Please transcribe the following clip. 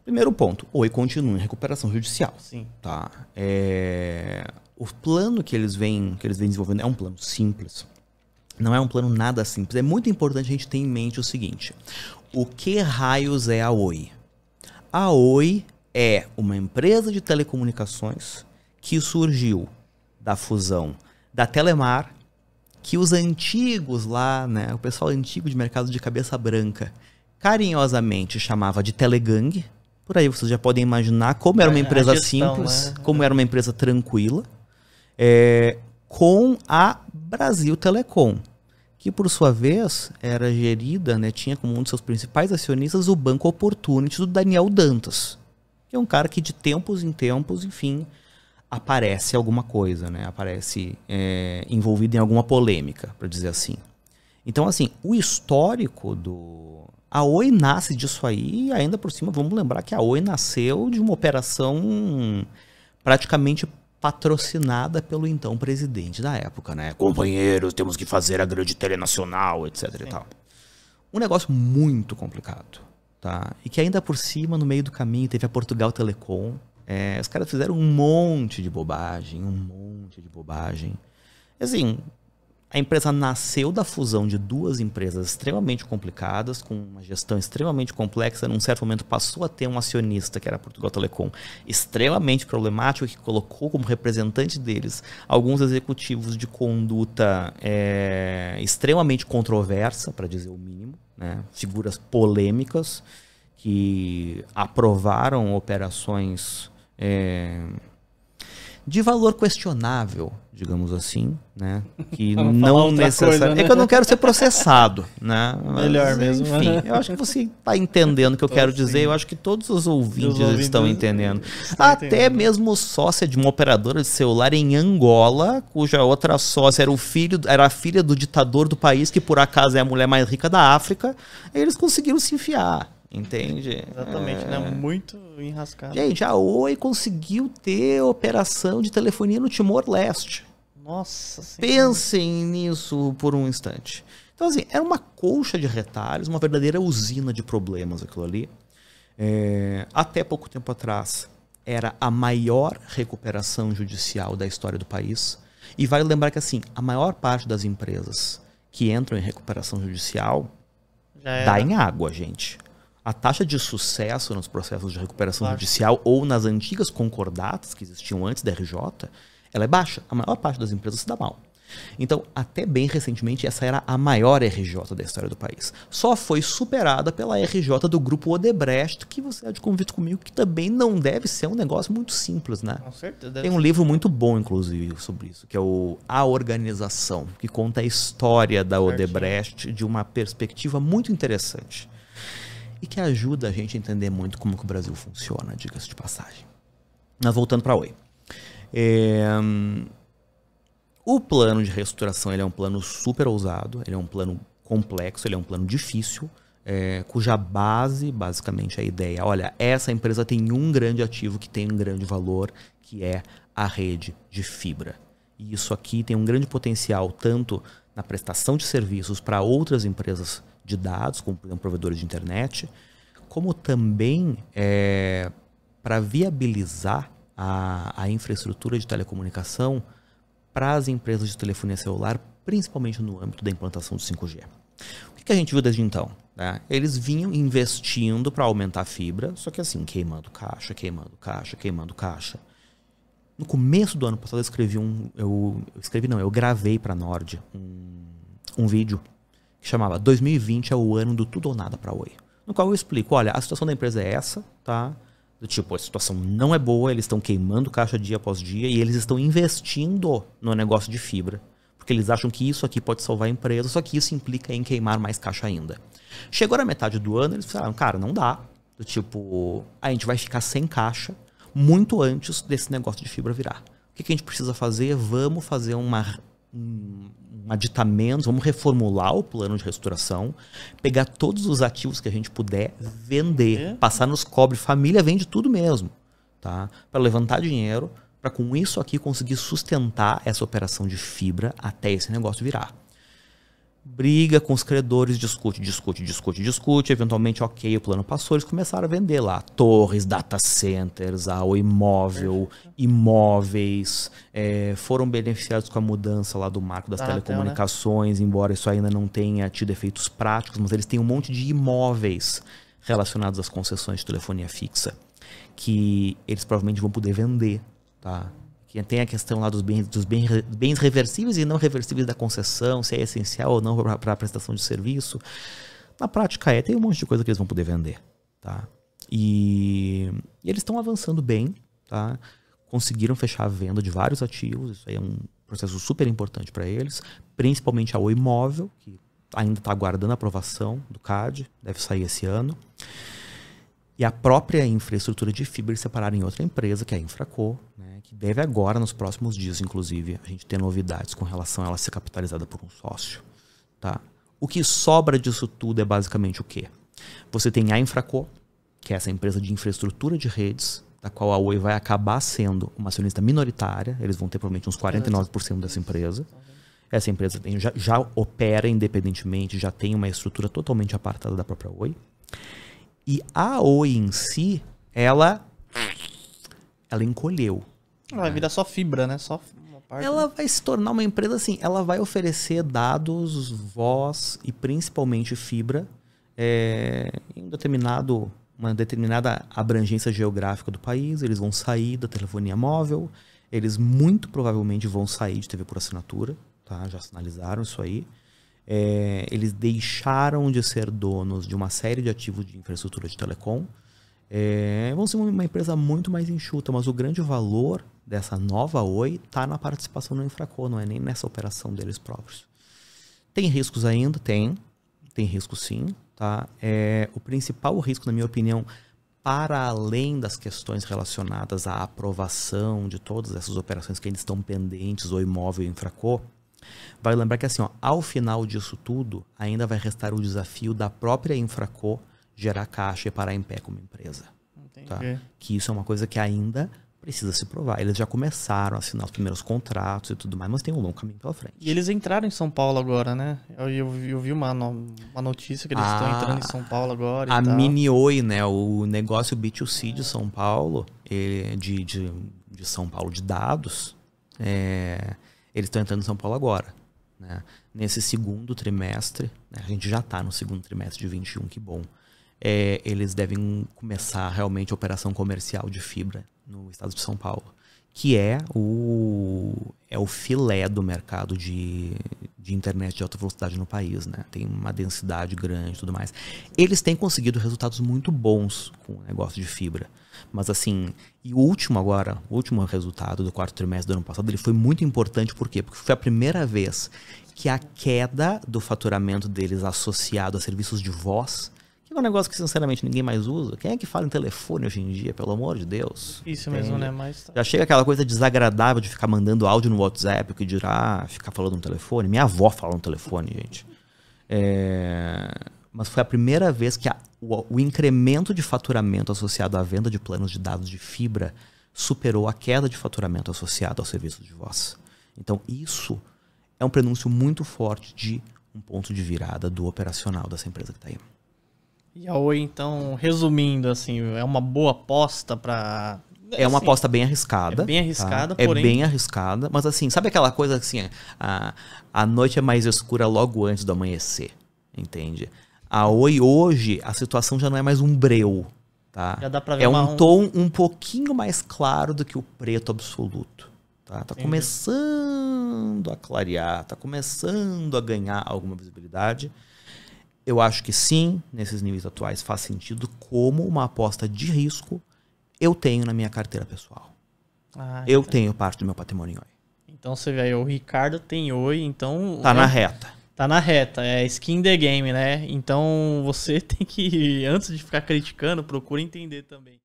Primeiro ponto, Oi continua em recuperação judicial. Sim. Tá? O plano que eles vêm desenvolvendo é um plano simples. Não é um plano nada simples. É muito importante a gente ter em mente o seguinte. O que raios é a Oi? A Oi é uma empresa de telecomunicações que surgiu da fusão da Telemar, que os antigos lá, né, o pessoal antigo de mercado de cabeça branca, carinhosamente chamava de Telegang. Por aí vocês já podem imaginar como era uma empresa simples, né? Como era uma empresa tranquila, com a Brasil Telecom, que por sua vez era gerida, né, tinha como um dos seus principais acionistas o Banco Opportunity do Daniel Dantas, que é um cara que de tempos em tempos, enfim, aparece alguma coisa, né? Aparece envolvido em alguma polêmica, para dizer assim. Então, assim, o histórico a Oi nasce disso aí, e ainda por cima, vamos lembrar que a Oi nasceu de uma operação praticamente patrocinada pelo então presidente da época, né? Companheiros, temos que fazer a grande telenacional, etc. e tal. Um negócio muito complicado, tá? E que ainda por cima, no meio do caminho, teve a Portugal Telecom. Os caras fizeram um monte de bobagem. Assim, a empresa nasceu da fusão de duas empresas extremamente complicadas, com uma gestão extremamente complexa. Num certo momento passou a ter um acionista, que era a Portugal Telecom, extremamente problemático, que colocou como representante deles alguns executivos de conduta extremamente controversa, para dizer o mínimo, né? Figuras polêmicas que aprovaram operações de valor questionável, digamos assim, né? Que não necessariamente... Né? É que eu não quero ser processado, né? Mas, melhor mesmo. Enfim, eu acho que você está entendendo o que eu quero dizer. Eu acho que todos os ouvintes estão entendendo. Até mesmo sócia de uma operadora de celular em Angola, cuja outra sócia era a filha do ditador do país, que por acaso é a mulher mais rica da África, eles conseguiram se enfiar. Entende? Exatamente, né? Muito enrascado. Gente, a Oi conseguiu ter operação de telefonia no Timor-Leste. Nossa Senhora. Pensem nisso por um instante. Então, assim, era uma colcha de retalhos, uma verdadeira usina de problemas aquilo ali. Até pouco tempo atrás, era a maior recuperação judicial da história do país. E vale lembrar que, assim, a maior parte das empresas que entram em recuperação judicial dá em água, gente. A taxa de sucesso nos processos de recuperação judicial ou nas antigas concordatas que existiam antes da RJ, ela é baixa. A maior parte das empresas se dá mal. Então, até bem recentemente, essa era a maior RJ da história do país. Só foi superada pela RJ do grupo Odebrecht, que você há de convite comigo, que também não deve ser um negócio muito simples, né? Com certeza. Tem um livro muito bom, inclusive, sobre isso, que é A Organização, que conta a história da Odebrecht de uma perspectiva muito interessante. E que ajuda a gente a entender muito como que o Brasil funciona, diga-se de passagem. Mas voltando para a Oi. O plano de reestruturação ele é um plano super ousado, ele é um plano complexo, ele é um plano difícil, cuja base, basicamente, é a ideia. Olha, essa empresa tem um grande ativo que tem um grande valor, que é a rede de fibra. E isso aqui tem um grande potencial, tanto na prestação de serviços para outras empresas de dados, como por exemplo provedores de internet, como também para viabilizar a infraestrutura de telecomunicação para as empresas de telefonia celular, principalmente no âmbito da implantação do 5G. O que a gente viu desde então? Né? Eles vinham investindo para aumentar a fibra, só que assim, queimando caixa. No começo do ano passado eu gravei para a Nord um vídeo que chamava 2020 é o ano do tudo ou nada para a Oi. No qual eu explico, olha, a situação da empresa é essa, tá? Do tipo, a situação não é boa, eles estão queimando caixa dia após dia e eles estão investindo no negócio de fibra. Porque eles acham que isso aqui pode salvar a empresa, só que isso implica em queimar mais caixa ainda. Chegou na metade do ano, eles falaram, cara, não dá. Do tipo, a gente vai ficar sem caixa muito antes desse negócio de fibra virar. O que a gente precisa fazer? Vamos fazer um aditamento, vamos reformular o plano de reestruturação, pegar todos os ativos que a gente puder, vender, passar nos cobre, família vende tudo mesmo, tá? Para levantar dinheiro, para com isso aqui conseguir sustentar essa operação de fibra até esse negócio virar. briga com os credores, discute. Eventualmente, ok, o plano passou, eles começaram a vender lá torres, data centers, a Oi Imóvel, imóveis, foram beneficiados com a mudança lá do marco das telecomunicações, embora isso ainda não tenha tido efeitos práticos, mas eles têm um monte de imóveis relacionados às concessões de telefonia fixa, que eles provavelmente vão poder vender, tá? Que tem a questão lá dos bens reversíveis e não reversíveis da concessão, se é essencial ou não para a prestação de serviço. Na prática tem um monte de coisa que eles vão poder vender, tá? E eles estão avançando bem, tá? Conseguiram fechar a venda de vários ativos, isso aí é um processo super importante para eles, principalmente a Oi Imóvel, que ainda está aguardando a aprovação do CAD, deve sair esse ano. E a própria infraestrutura de fibra eles separaram em outra empresa, que é a Infraco, né, que deve agora, nos próximos dias, inclusive, a gente ter novidades com relação a ela ser capitalizada por um sócio. Tá? O que sobra disso tudo é basicamente o quê? Você tem a Infraco, que é essa empresa de infraestrutura de redes, da qual a Oi vai acabar sendo uma acionista minoritária, eles vão ter provavelmente uns 49% dessa empresa. Essa empresa já opera independentemente, já tem uma estrutura totalmente apartada da própria Oi. E a Oi em si, ela encolheu. Vai virar só fibra, né? Só uma parte. Ela vai se tornar uma empresa assim, ela vai oferecer dados, voz e principalmente fibra em uma determinada abrangência geográfica do país. Eles vão sair da telefonia móvel, eles muito provavelmente vão sair de TV por assinatura, tá? Já sinalizaram isso aí. Eles deixaram de ser donos de uma série de ativos de infraestrutura de telecom. Vão ser uma empresa muito mais enxuta, mas o grande valor dessa nova Oi está na participação no Infraco, não é nem nessa operação deles próprios. Tem riscos ainda? Tem risco sim. Tá? O principal risco, na minha opinião, para além das questões relacionadas à aprovação de todas essas operações que ainda estão pendentes, Oi Imóvel e Infraco, vai lembrar que assim, ao final disso tudo, ainda vai restar o desafio da própria Infraco gerar caixa e parar em pé como empresa. Tá? Que isso é uma coisa que ainda precisa se provar. Eles já começaram a assinar os primeiros contratos e tudo mais, mas tem um longo caminho pela frente. E eles entraram em São Paulo agora, né? Eu vi uma notícia que eles estão entrando em São Paulo agora. A Mini Oi, né? O negócio B2C de São Paulo, de São Paulo de dados, eles estão entrando em São Paulo agora. Né? Nesse segundo trimestre, né? A gente já está no segundo trimestre de 21, que bom. Eles devem começar realmente a operação comercial de fibra no estado de São Paulo, que é o filé do mercado de internet de alta velocidade no país. Né? Tem uma densidade grande e tudo mais. Eles têm conseguido resultados muito bons com o negócio de fibra. Mas assim, e o último resultado do quarto trimestre do ano passado, ele foi muito importante, por quê? Porque foi a primeira vez que a queda do faturamento deles associado a serviços de voz, que é um negócio que sinceramente ninguém mais usa. Quem é que fala em telefone hoje em dia, pelo amor de Deus? Isso mesmo, né? Mas já chega aquela coisa desagradável de ficar mandando áudio no WhatsApp, o que dirá ficar falando no telefone. Minha avó fala no telefone, gente. Mas foi a primeira vez que o incremento de faturamento associado à venda de planos de dados de fibra superou a queda de faturamento associado ao serviço de voz. Então isso é um prenúncio muito forte de um ponto de virada do operacional dessa empresa que está aí. E a Oi, então, resumindo, assim, é uma boa aposta para... É uma aposta bem arriscada. É bem arriscada, tá? porém... É bem arriscada, mas assim, sabe aquela coisa assim, a noite é mais escura logo antes do amanhecer, entende? A Oi hoje, a situação já não é mais um breu, tá? Já dá pra ver um tom um pouquinho mais claro do que o preto absoluto, tá? Tá começando a clarear, tá começando a ganhar alguma visibilidade. Eu acho que sim, nesses níveis atuais faz sentido, como uma aposta de risco eu tenho na minha carteira pessoal. Eu tenho parte do meu patrimônio em Oi. Então você vê aí, o Ricardo tem Oi, então... Tá na reta. Tá na reta, é skin the game, né? Então você tem que, antes de ficar criticando, procura entender também.